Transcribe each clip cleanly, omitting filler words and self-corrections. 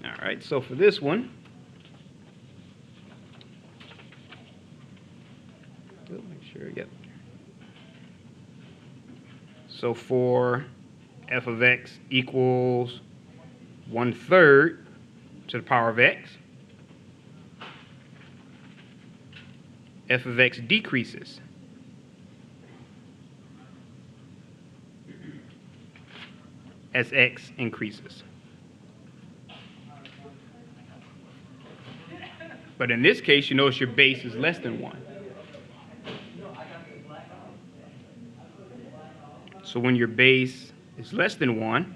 All right, so for this one, make sure, yep. So for f of x equals 1/3 to the power of x, f of x decreases. As x increases. But in this case, you notice your base is less than 1. So when your base is less than 1,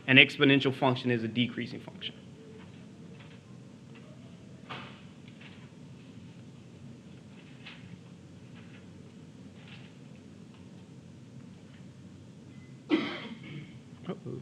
an exponential function is a decreasing function. Uh-oh.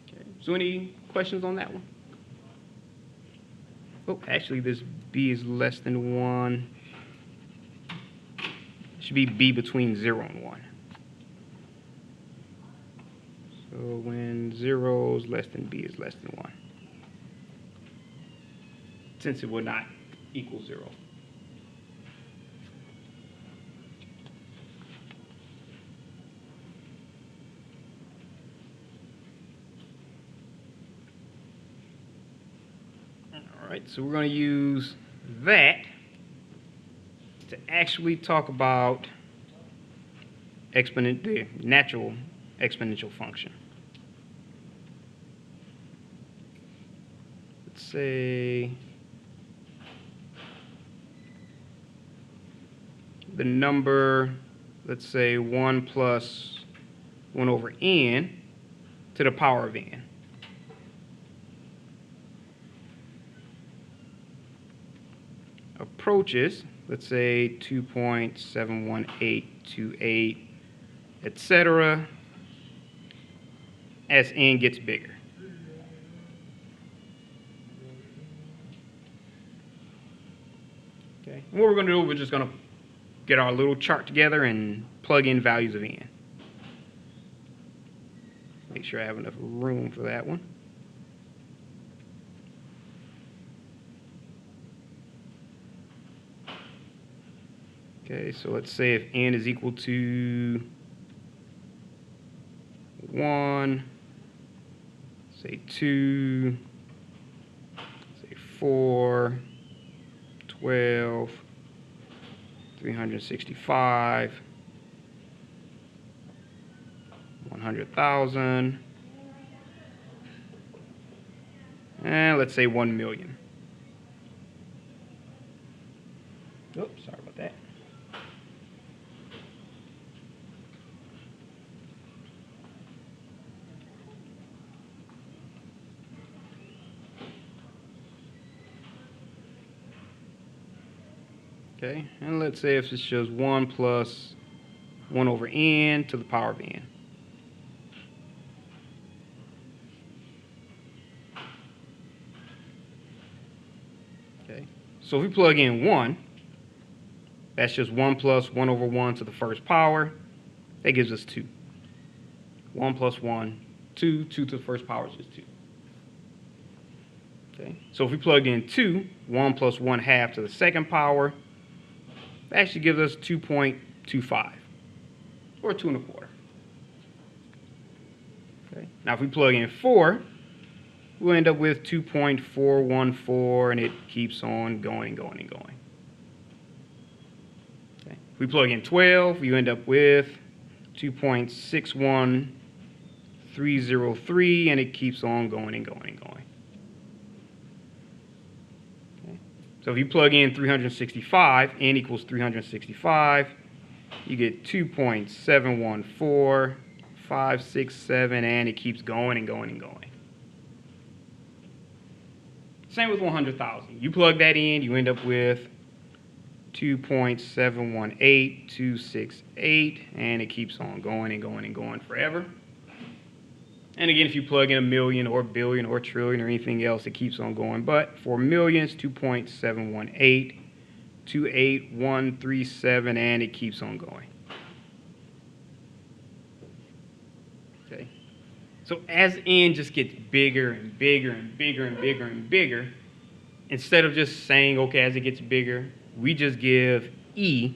Okay. So any questions on that one? Oh, actually, this b is less than 1. It should be b between 0 and 1. So when 0 is less than b is less than 1. Since it would not equal 0. All right, so we're going to use that to actually talk about the natural exponential function. Let's say the number, let's say 1 plus 1 over n to the power of n. Approaches, let's say 2.71828, etc., as n gets bigger. Okay. And what we're going to do, we're just going to get our little chart together and plug in values of n. Make sure I have enough room for that one. Okay, so let's say if n is equal to 1, say 2, say 4, 12, 365, 100,000, and let's say 1 million. Oops, sorry about that. Okay, and let's say if this shows 1 plus 1 over n to the power of n. Okay, so if we plug in 1, that's just 1 plus 1 over 1 to the first power. That gives us 2. 1 plus 1, 2. 2 to the first power is just 2. Okay, so if we plug in 2, 1 plus 1/2 to the second power, that actually gives us 2.25, or 2 1/4. Okay, now if we plug in 4, we'll end up with 2.414, and it keeps on going and going and going. Okay. If we plug in 12, you end up with 2.61303, and it keeps on going and going and going. Okay. So if you plug in 365, n equals 365, you get 2.714567, and it keeps going and going and going. Same with 100,000. You plug that in, you end up with 2.718268, and it keeps on going and going and going forever. And again, if you plug in a million or billion or trillion or anything else, it keeps on going. But for millions, 2.718, 28137, and it keeps on going. Okay. So as n just gets bigger and bigger and bigger and bigger and bigger, instead of just saying, okay, as it gets bigger, we just give e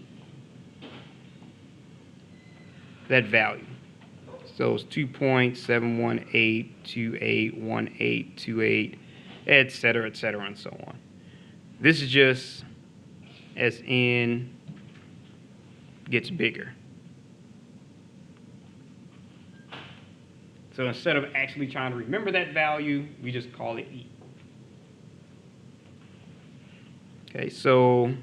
that value. So it's 2.718, 281828, et cetera, and so on. This is just as n gets bigger. So instead of actually trying to remember that value, we just call it e. Okay, so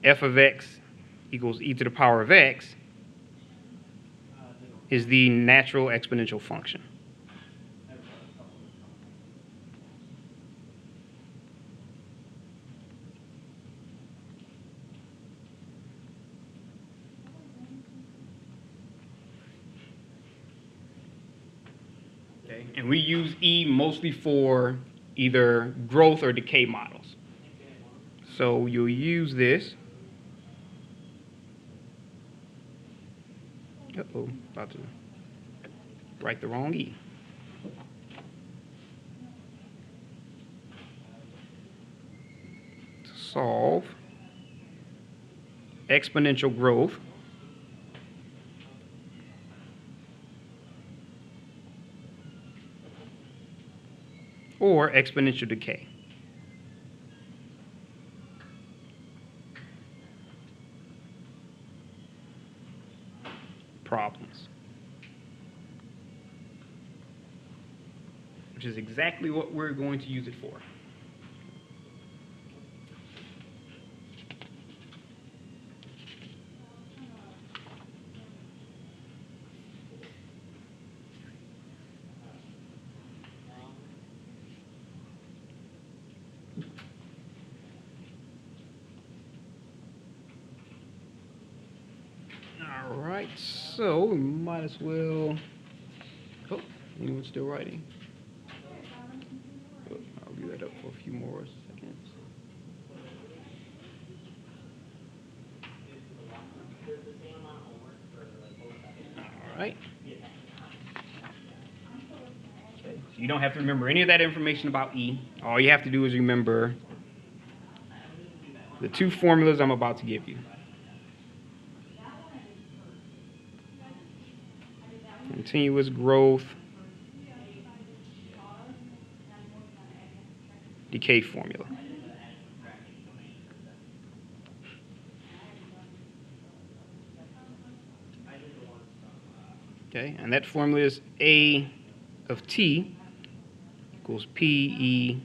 f of x equals e to the power of x is the natural exponential function. Okay, and we use e mostly for either growth or decay models. So you'll use this. Uh-oh, about to write the wrong e. To solve exponential growth or exponential decay. Problems. Which is exactly what we're going to use it for. All right, so we might as well. Oh, anyone's still writing? Oh, I'll leave that up for a few more seconds. All right. Okay. So you don't have to remember any of that information about E. All you have to do is remember the two formulas I'm about to give you. Continuous growth, decay formula. Okay, and that formula is A of t equals PE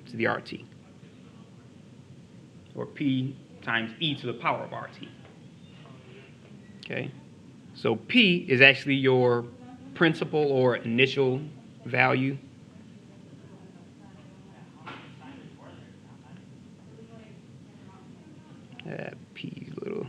to the RT, or P times e to the power of RT. Okay, so P is actually your principal or initial value. P little.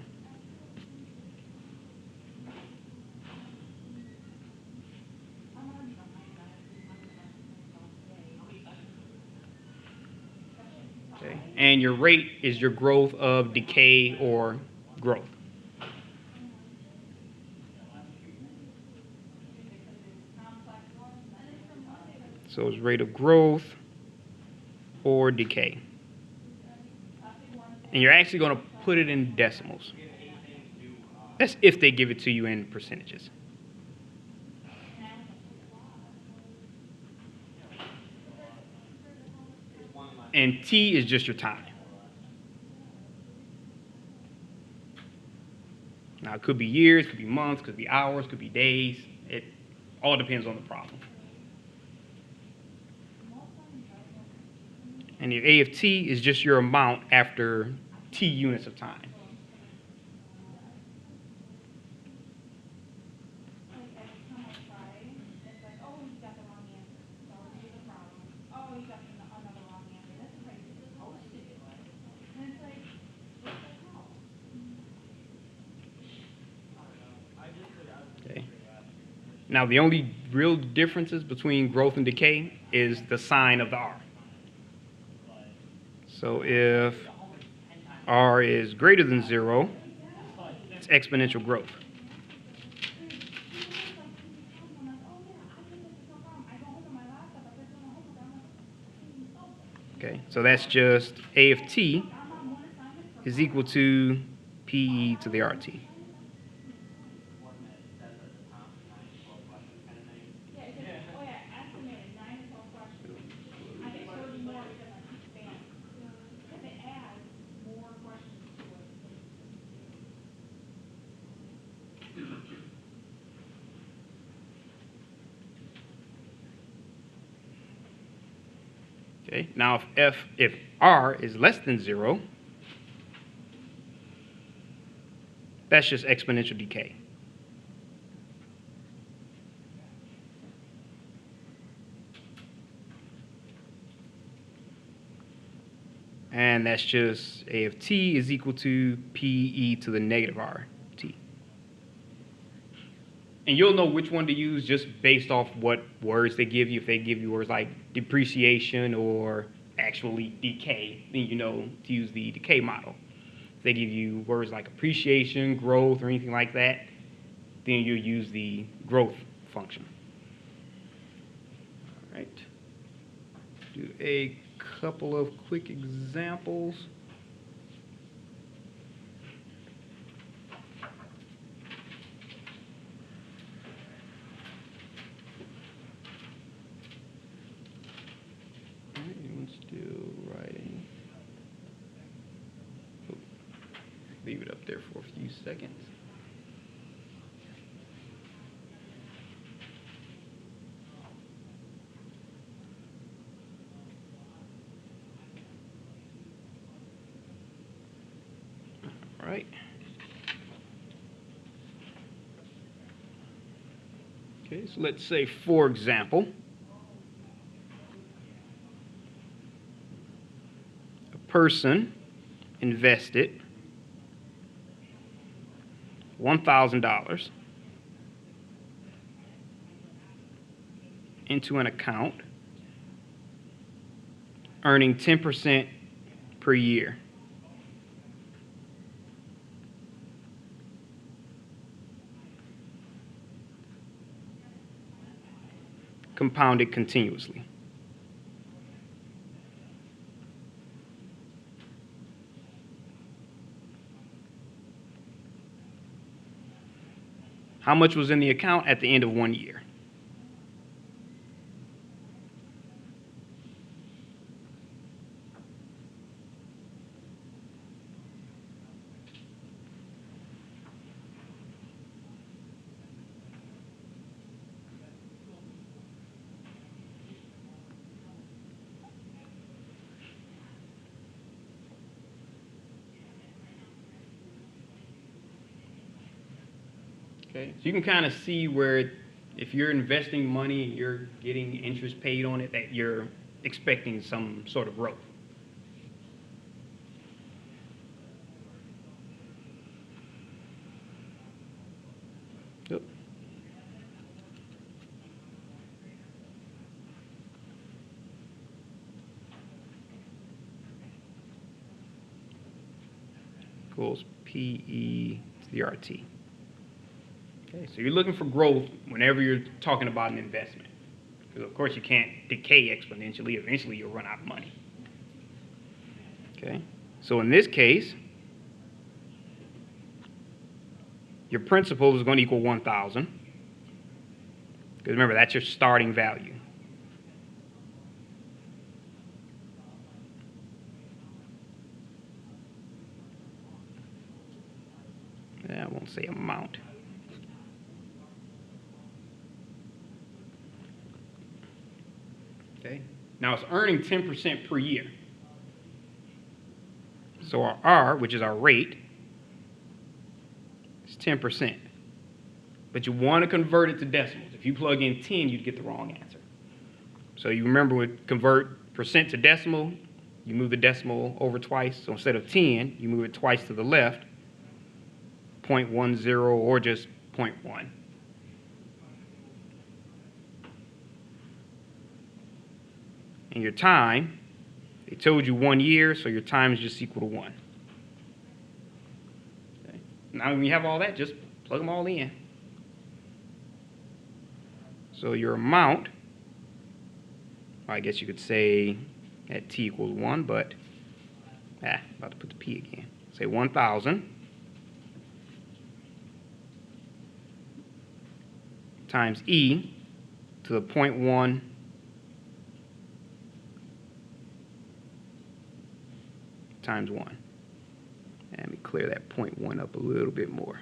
Okay, and your rate is your growth of decay or growth. So it's rate of growth or decay. And you're actually going to put it in decimals. That's if they give it to you in percentages. And T is just your time. Now, it could be years, could be months, could be hours, could be days. It all depends on the problem. And your A of T is just your amount after T units of time. Okay. Now, the only real differences between growth and decay is the sign of the R. So if R is greater than 0, it's exponential growth. Okay, so that's just A of t is equal to PE to the RT. Okay, now if R is less than 0, that's just exponential decay. And that's just A of t is equal to PE to the negative RT. And you'll know which one to use just based off what words they give you. If they give you words like depreciation or actually decay, then you know to use the decay model. If they give you words like appreciation, growth, or anything like that, then you'll use the growth function. All right. Do a couple of quick examples. Anyone's still writing? Oh, leave it up there for a few seconds. All right. Okay, so let's say, for example, a person invested $1,000 into an account earning 10% per year. Compounded continuously. How much was in the account at the end of 1 year? Okay, so you can kind of see where if you're investing money and you're getting interest paid on it, that you're expecting some sort of growth. Yep. Equals PE to the RT. Okay, so you're looking for growth whenever you're talking about an investment. Because of course you can't decay exponentially. Eventually you'll run out of money. Okay, so in this case, your principal is going to equal 1,000. Because remember, that's your starting value. I won't say amount. Okay, now it's earning 10% per year. So our R, which is our rate, is 10%. But you want to convert it to decimals. If you plug in 10, you'd get the wrong answer. So you remember with convert percent to decimal, you move the decimal over twice. So instead of 10, you move it twice to the left, 0.10 or just 0.1. And your time, they told you 1 year, so your time is just equal to 1. Okay. Now when you have all that, just plug them all in. So your amount, I guess you could say at t equals 1, but about to put the p again. Say 1,000 times e to the 0.1 times 1. And let me clear that 0.1 up a little bit more.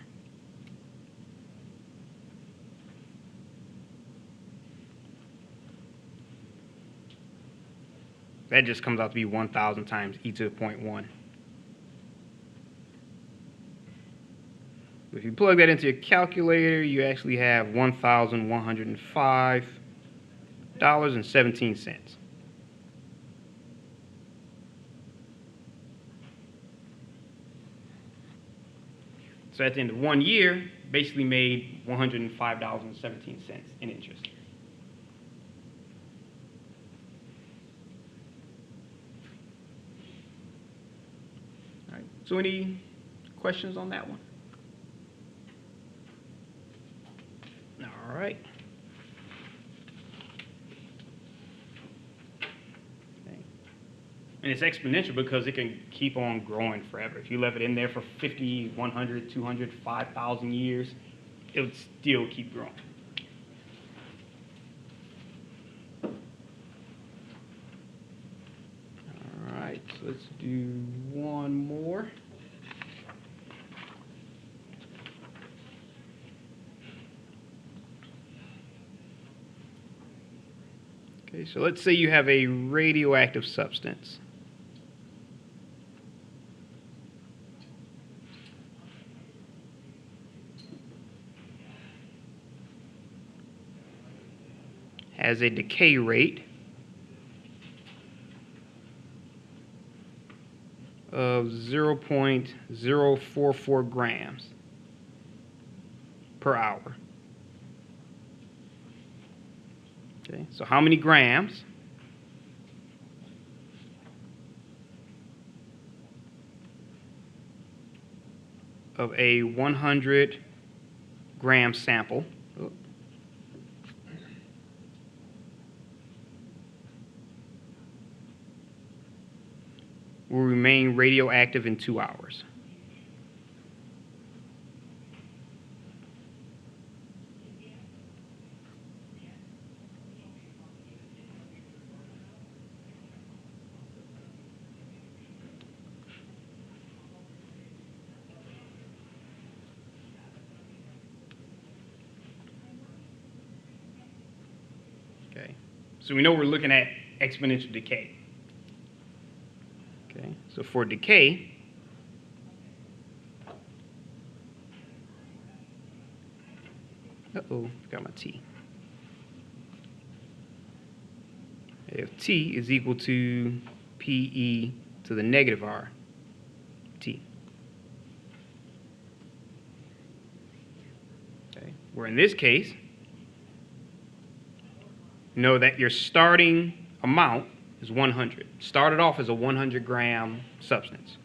That just comes out to be 1,000 times e to the 0.1. If you plug that into your calculator, you actually have $1,105.17. So at the end of 1 year, basically made $105.17 in interest. All right. So any questions on that one? All right. Okay. And it's exponential because it can keep on growing forever. If you left it in there for 50, 100, 200, 5,000 years, it would still keep growing. All right, so let's do one more. Okay, so let's say you have a radioactive substance. Has a decay rate of 0.044 grams per hour. Okay, so how many grams of a 100 gram sample will remain radioactive in 2 hours? Okay, so we know we're looking at exponential decay. Okay, so for decay, forgot my t. If t is equal to pe to the negative r t. Okay, where in this case, know that your starting amount is 100. Started off as a 100 gram substance.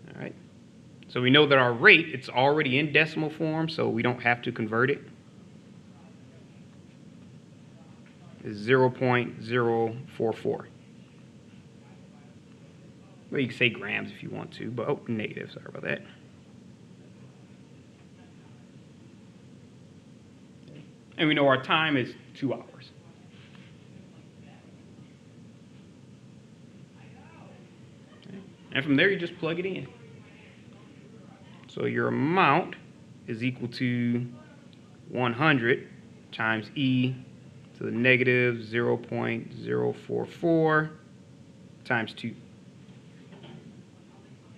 All right. So we know that our rate, it's already in decimal form, so we don't have to convert it. It's 0.044. Well, you can say grams if you want to, but negative, sorry about that. And we know our time is 2 hours. Okay. And from there, you just plug it in. So your amount is equal to 100 times e to the negative 0.044 times 2.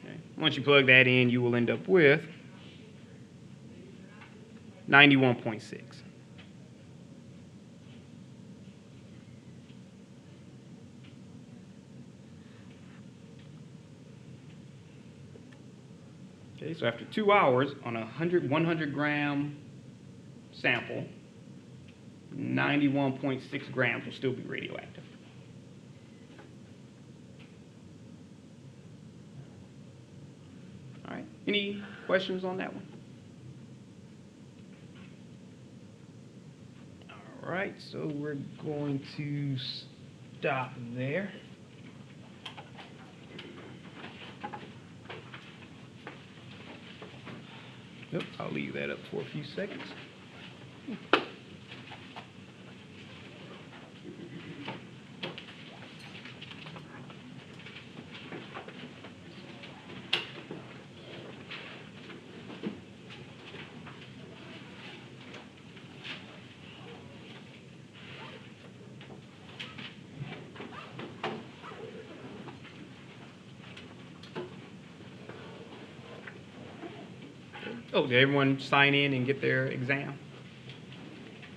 Okay. Once you plug that in, you will end up with 91.6. Okay, so after 2 hours on a 100 gram sample, 91.6 grams will still be radioactive. All right, any questions on that one? All right, so we're going to stop there. Yep, I'll leave that up for a few seconds. Oh, did everyone sign in and get their exam?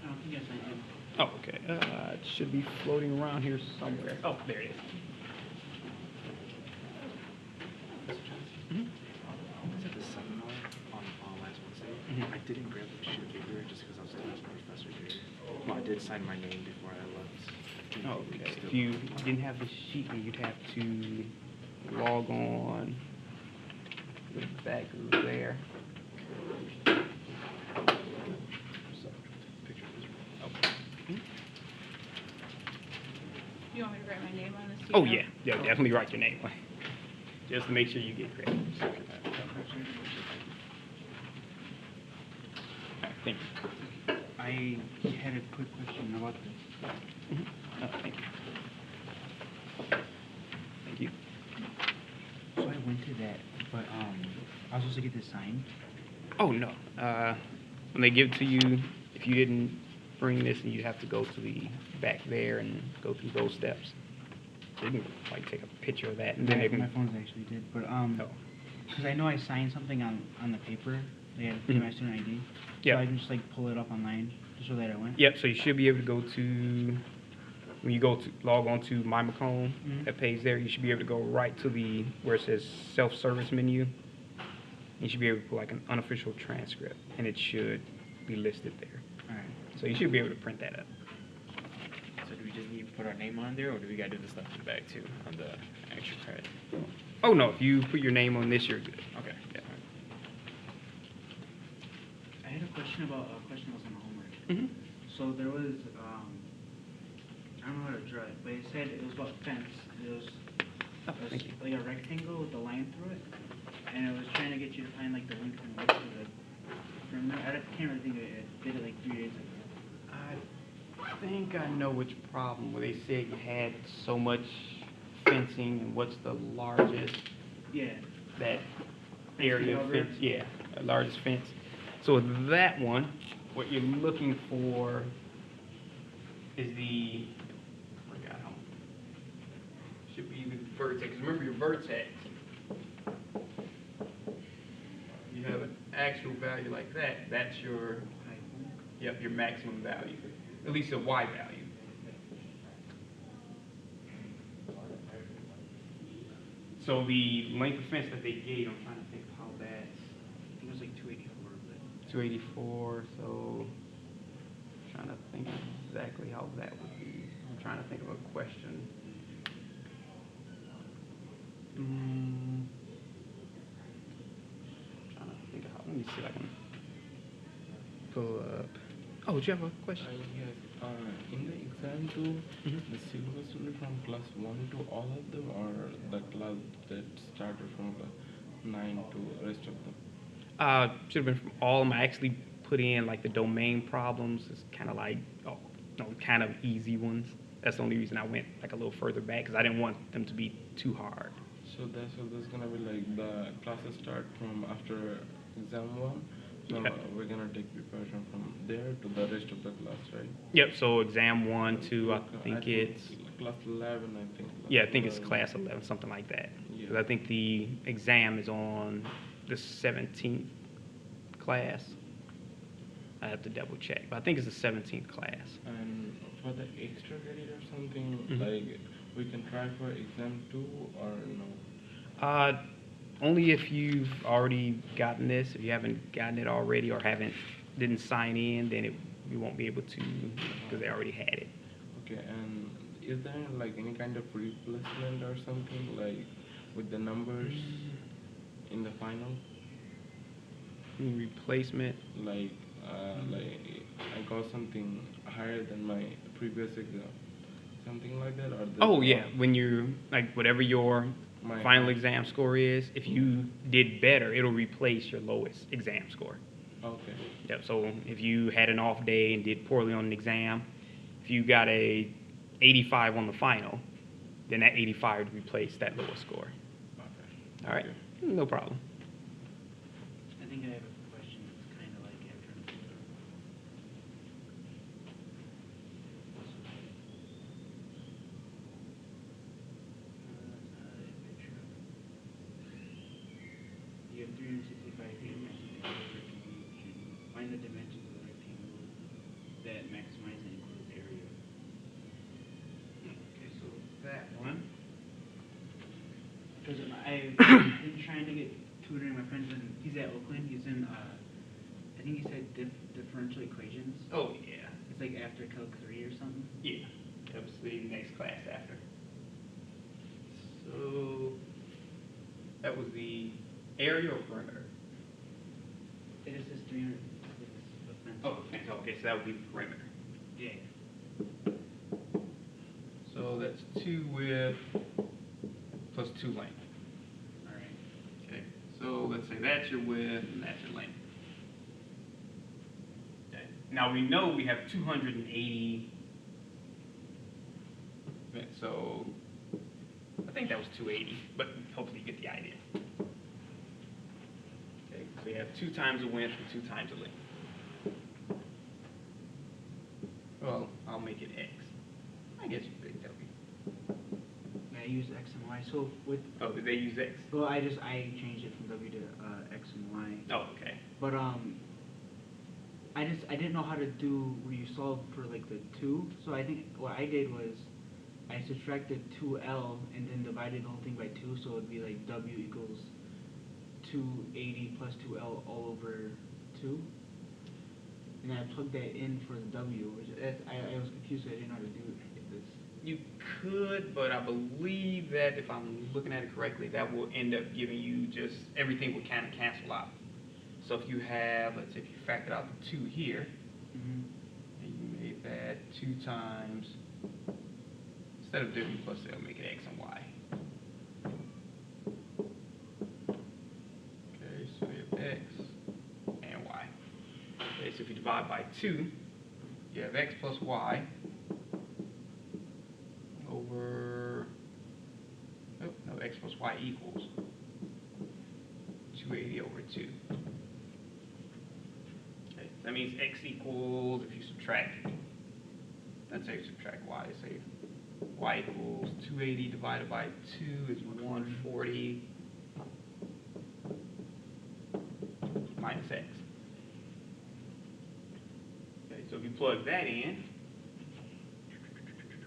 I don't think I signed in. Oh, okay. It should be floating around here somewhere. Oh, there it is. Mhm. I was at the seminar on last Wednesday. Mhm. I didn't grab the sheet of paper just because I was telling the professor here. But I did sign my name before I left. Oh, okay. If you didn't have the sheet, then you'd have to log on the back of there. So, picture this. Okay. Mhm. You want me to write my name on this? Do you Oh, know? yeah. Yeah, definitely write your name. Just to make sure you get credit. All right, thank you. I had a quick question about this. Mhm. Thank you. Thank you. So I went to that, but I was supposed to get this signed. Oh, no. When they give it to you, if you didn't bring this, then you'd have to go to the back there and go through those steps. So you can like take a picture of that, and then they can. My phone's actually did, but Oh. because I know I signed something on the paper. They had Mhm. my student ID. Yeah. So I can just like pull it up online just so that I went. Yep. So you should be able to go to when you go to log on to My Macomb, Mhm. that page there. You should be able to go right to the where it says self-service menu. You should be able to put like an unofficial transcript, and it should be listed there. All right. So you should be able to print that up. So do we just need to put our name on there, or do we gotta do the stuff in the back too, on the extra credit? Oh no, if you put your name on this, you're good. Okay. Yeah. I had a question about a question that was on the homework. Mhm. So there was I don't know how to draw it, but it said it was about fence. It was Oh, thank you. like a rectangle with a line through it, and it was trying to get you to find like the length and width of the perimeter. I can't really think of it. I did it like 3 days ago. I think I know which problem where they said you had so much fencing and what's the largest Yeah. that Fence area cover. fence, yeah, the largest fence. So with that one, what you're looking for is the, I forgot how, should be the vertex. Remember your vertex. You have an actual value like that, that's your, yep, your maximum value, at least a Y value. So the length of fence that they gave, I'm trying to think of how that's. I think it was like 284, but 284, so trying to think exactly how that would be. I'm trying to think of a question. Trying to think of how, let me see if I can pull up. Oh, do you have a question? Yes, in the exam too, Mhm. the syllabus will be from class 1 to all of them, or the class that started from class 9 to rest of them? Should have been from all of them. I actually put in like the domain problems. It's kind of like, oh, no, kind of easy ones. That's the only reason I went like a little further back because I didn't want them to be too hard. So there's gonna be like the classes start from after exam 1. So Yeah. we're gonna take preparation from there to the rest of the class, right? Yep. So exam 1, 2, I think it's. class 11, I think. Yeah, I think it's 11. class 11, something like that. Yeah. 'Cause I think the exam is on the 17th class. I have to double check, but I think it's the 17th class. And for the extra credit or something, Mhm. like we can try for exam 2 or no? only if you've already gotten this. If you haven't gotten it already or didn't sign in, then you won't be able to because they already had it. Okay, and is there like any kind of replacement or something like with the numbers in the final? Replacement. Like I got something higher than my previous exam, something like that, or Oh yeah, when you like whatever your My- final exam score is, if you did better, it'll replace your lowest exam score. Okay. Yep. So if you had an off day and did poorly on an exam, if you got a 85 on the final, then that 85 would replace that lowest score. Okay. All right. Okay. No problem. I think I have a question that's kind of like after. You have 365 feet of rectangle. Find the dimensions of the rectangle that maximize the enclosed area. Okay, so that one. Because I've been trying to get tutoring. My friend's in, he's at Oakland. He's in, I think he said differential equations. Oh yeah. It's like after Calc 3 or something. Yeah. That was the next class after. So that was the area or perimeter. It just says 300. Oh, okay. So that would be the perimeter. Yeah. So that's 2 width plus 2 length. All right. Okay. So let's say that's your width and that's your length. Okay. Now we know we have 280. Okay, so I think that was 280, but hopefully you get the idea. Okay. So you have 2 times the width and 2 times the length. Well, I'll make it X. I guess you picked W. Yeah, I use X and Y. So with, Oh, did they use X? well, I changed it from W to X and Y. Oh, okay. But I didn't know how to do where you solve for like the 2. So I think what I did was I subtracted 2L and then divided the whole thing by 2. So it'd be like W equals 280 plus 2L all over 2. And I plugged that in for the W, which I was confused. So I didn't know how to do this. You could, but I believe that if I'm looking at it correctly, that will end up giving you just everything will kind of cancel out. So if you have, let's say, if you factored out the 2 here, Mm-hmm. and you made that 2 times, instead of W plus L, make it X and Y. Okay, so you have X and Y. Okay, so if you divide by 2, you have X plus Y over, oh, no, X plus Y equals 280 over 2. Okay, that means X equals, if you subtract, let's say you subtract Y, say Y equals 280 divided by 2 is 140 minus X. Okay, so if you plug that in,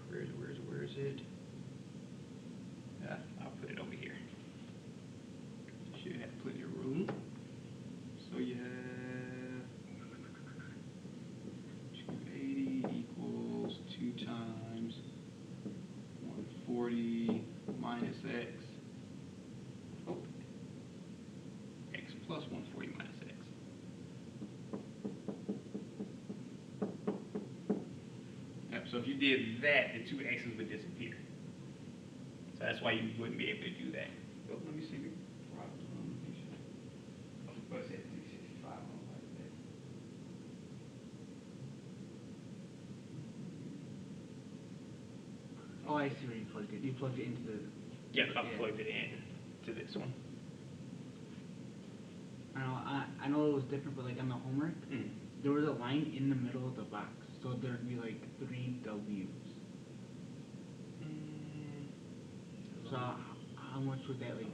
where is it? I'll put it over here. Should have plenty of room. So you have 280 equals 2 times 140 minus X. Oh, X plus 140 minus X. Yep, so if you did that, the 2 X's would disappear. So that's why you wouldn't be able to do that. So let me see the problem. I was supposed to say 265 on like that. Oh, I see where you plugged it. You plugged it into the. Yeah, I plugged it in to this one. I know it was different, but like on the homework, Mm. there was a line in the middle of the box, so there'd be like 3 W's. So how much would that like